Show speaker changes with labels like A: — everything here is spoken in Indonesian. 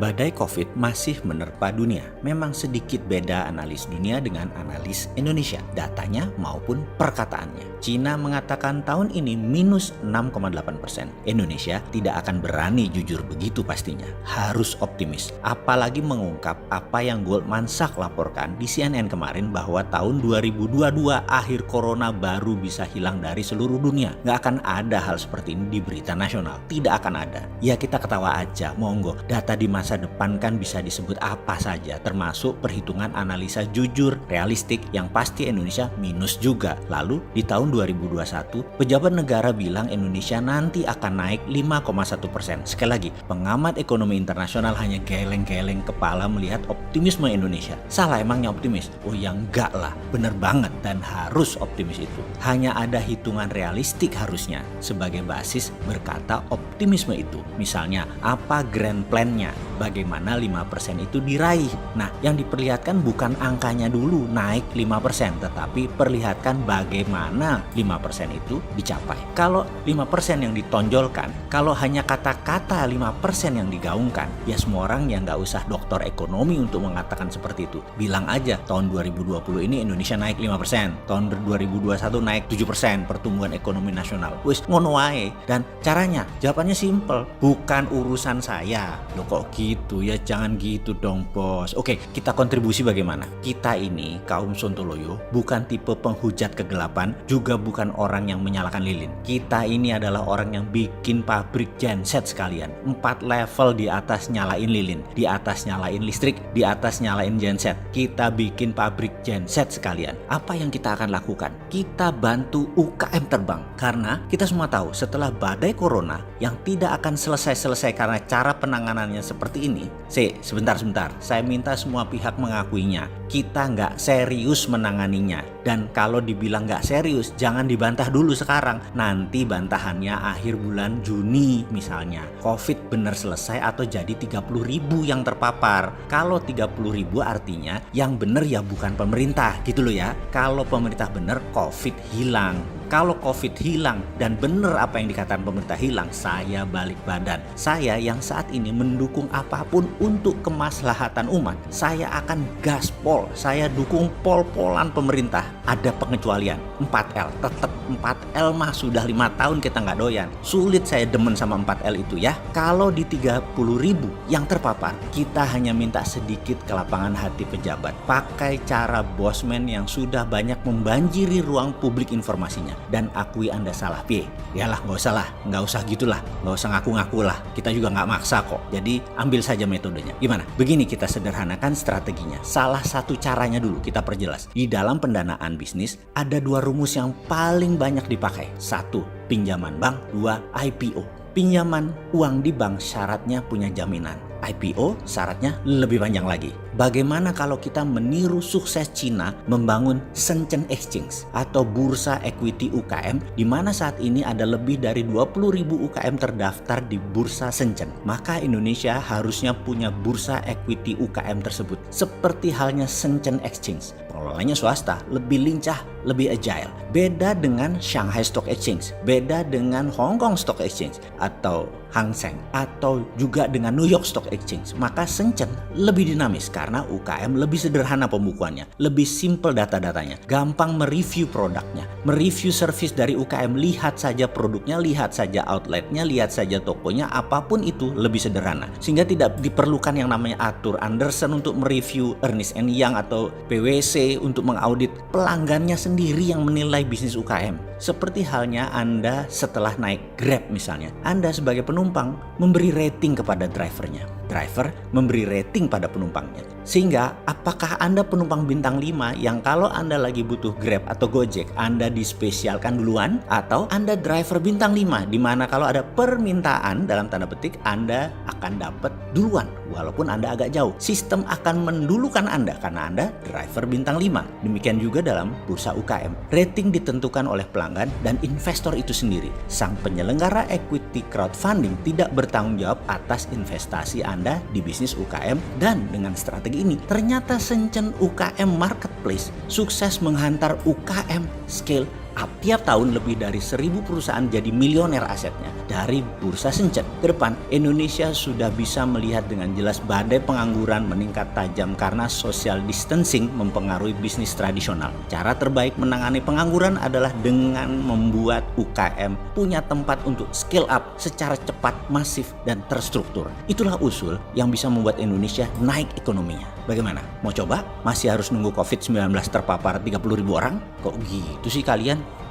A: Badai COVID masih menerpa dunia. Memang sedikit beda analis dunia dengan analis Indonesia, datanya maupun perkataannya. Cina mengatakan tahun ini minus 6,8%. Indonesia tidak akan berani jujur begitu pastinya. Harus optimis. Apalagi mengungkap apa yang Goldman Sachs laporkan di CNN kemarin bahwa tahun 2022 akhir corona baru bisa hilang dari seluruh dunia. Nggak akan ada hal seperti ini di berita nasional. Tidak akan ada. Ya kita ketawa aja, monggo. Data di masa depan kan bisa disebut apa saja, termasuk perhitungan analisa jujur, realistik, yang pasti Indonesia minus juga. Lalu di tahun 2021, pejabat negara bilang Indonesia nanti akan naik 5,1%. Sekali lagi, pengamat ekonomi internasional hanya geleng-geleng kepala melihat optimisme Indonesia. Salah emangnya optimis? Oh ya enggak lah, bener banget dan harus optimis itu. Hanya ada hitungan realistik harusnya sebagai basis berkata optimisme itu. Misalnya, apa grand plan-nya? Bagaimana 5% itu diraih? Nah, yang diperlihatkan bukan angkanya dulu naik 5%, tetapi perlihatkan bagaimana 5% itu dicapai. Kalau 5% yang ditonjolkan, kalau hanya kata-kata 5% yang digaungkan, ya semua orang yang nggak usah doktor ekonomi untuk mengatakan seperti itu. Bilang aja, tahun 2020 ini Indonesia naik 5%, tahun 2021 naik 7% pertumbuhan ekonomi nasional. Wis ngono wae. Dan caranya, jawabannya simple, bukan urusan saya. Loh kok gitu ya, jangan gitu dong bos. Oke, kita kontribusi bagaimana? Kita ini kaum Sontoloyo bukan tipe penghujat kegelapan, juga bukan orang yang menyalakan lilin. Kita ini adalah orang yang bikin pabrik genset sekalian. 4 level di atas nyalain lilin, di atas nyalain listrik, di atas nyalain genset. Kita bikin pabrik genset sekalian. Apa yang kita akan lakukan? Kita bantu UKM terbang. Karena kita semua tahu setelah badai corona yang tidak akan selesai-selesai karena cara penanganannya seperti ini. Sebentar. Saya minta semua pihak mengakuinya. Kita nggak serius menanganinya. Dan kalau dibilang nggak serius, jangan dibantah dulu sekarang. Nanti bantahannya akhir bulan Juni misalnya. COVID bener selesai atau jadi 30.000 yang terpapar. Kalau 30.000 artinya yang bener ya bukan pemerintah gitu loh ya. Kalau pemerintah bener, COVID hilang. Kalau COVID hilang dan benar apa yang dikatakan pemerintah hilang, saya balik badan. Saya yang saat ini mendukung apapun untuk kemaslahatan umat. Saya akan gaspol, saya dukung pol-polan pemerintah. Ada pengecualian, 4L. Tetap 4L mah sudah 5 tahun kita nggak doyan. Sulit saya demen sama 4L itu ya. Kalau di 30.000 yang terpapar, kita hanya minta sedikit kelapangan hati pejabat. Pakai cara bosman yang sudah banyak membanjiri ruang publik informasinya. Dan akui Anda salah, yalah nggak usah gitulah, nggak usah ngaku-ngaku lah, kita juga nggak maksa kok. Jadi ambil saja metodenya. Gimana? Begini kita sederhanakan strateginya. Salah satu caranya dulu kita perjelas. Di dalam pendanaan bisnis ada 2 rumus yang paling banyak dipakai. 1, pinjaman bank. 2, IPO. Pinjaman uang di bank syaratnya punya jaminan. IPO syaratnya lebih panjang lagi. Bagaimana kalau kita meniru sukses Cina membangun Shenzhen Exchange atau bursa equity UKM, di mana saat ini ada lebih dari 20.000 UKM terdaftar di bursa Shenzhen. Maka Indonesia harusnya punya bursa equity UKM tersebut. Seperti halnya Shenzhen Exchange. Pengelolanya swasta, lebih lincah, lebih agile. Beda dengan Shanghai Stock Exchange, beda dengan Hong Kong Stock Exchange atau Hang Seng, atau juga dengan New York Stock Exchange. Maka Shenzhen lebih dinamis karena UKM lebih sederhana pembukuannya, lebih simple data-datanya, gampang mereview produknya, mereview service dari UKM. Lihat saja produknya, lihat saja outletnya, lihat saja tokonya, apapun itu lebih sederhana. Sehingga tidak diperlukan yang namanya Arthur Andersen untuk mereview, Ernst & Young atau PwC untuk mengaudit. Pelanggannya sendiri yang menilai bisnis UKM. Seperti halnya Anda setelah naik Grab misalnya, Anda sebagai penumpang memberi rating kepada drivernya. Driver memberi rating pada penumpangnya. Sehingga apakah Anda penumpang bintang 5 yang kalau Anda lagi butuh Grab atau Gojek, Anda dispesialkan duluan, atau Anda driver bintang 5 di mana kalau ada permintaan dalam tanda petik Anda akan dapat duluan walaupun Anda agak jauh. Sistem akan mendulukan Anda karena Anda driver bintang 5. Demikian juga dalam bursa UKM. Rating ditentukan oleh pelanggan dan investor itu sendiri. Sang penyelenggara equity crowdfunding tidak bertanggung jawab atas investasi Anda di bisnis UKM. Dan dengan strategi ini ternyata Shenzhen UKM Marketplace sukses menghantar UKM scale up. Tiap tahun lebih dari 1.000 perusahaan jadi milioner asetnya dari bursa Shenzhen. Ke depan, Indonesia sudah bisa melihat dengan jelas badai pengangguran meningkat tajam karena social distancing mempengaruhi bisnis tradisional. Cara terbaik menangani pengangguran adalah dengan membuat UKM punya tempat untuk scale up secara cepat, masif, dan terstruktur. Itulah usul yang bisa membuat Indonesia naik ekonominya. Bagaimana? Mau coba? Masih harus nunggu COVID-19 terpapar 30.000 orang? Kok gitu sih kalian?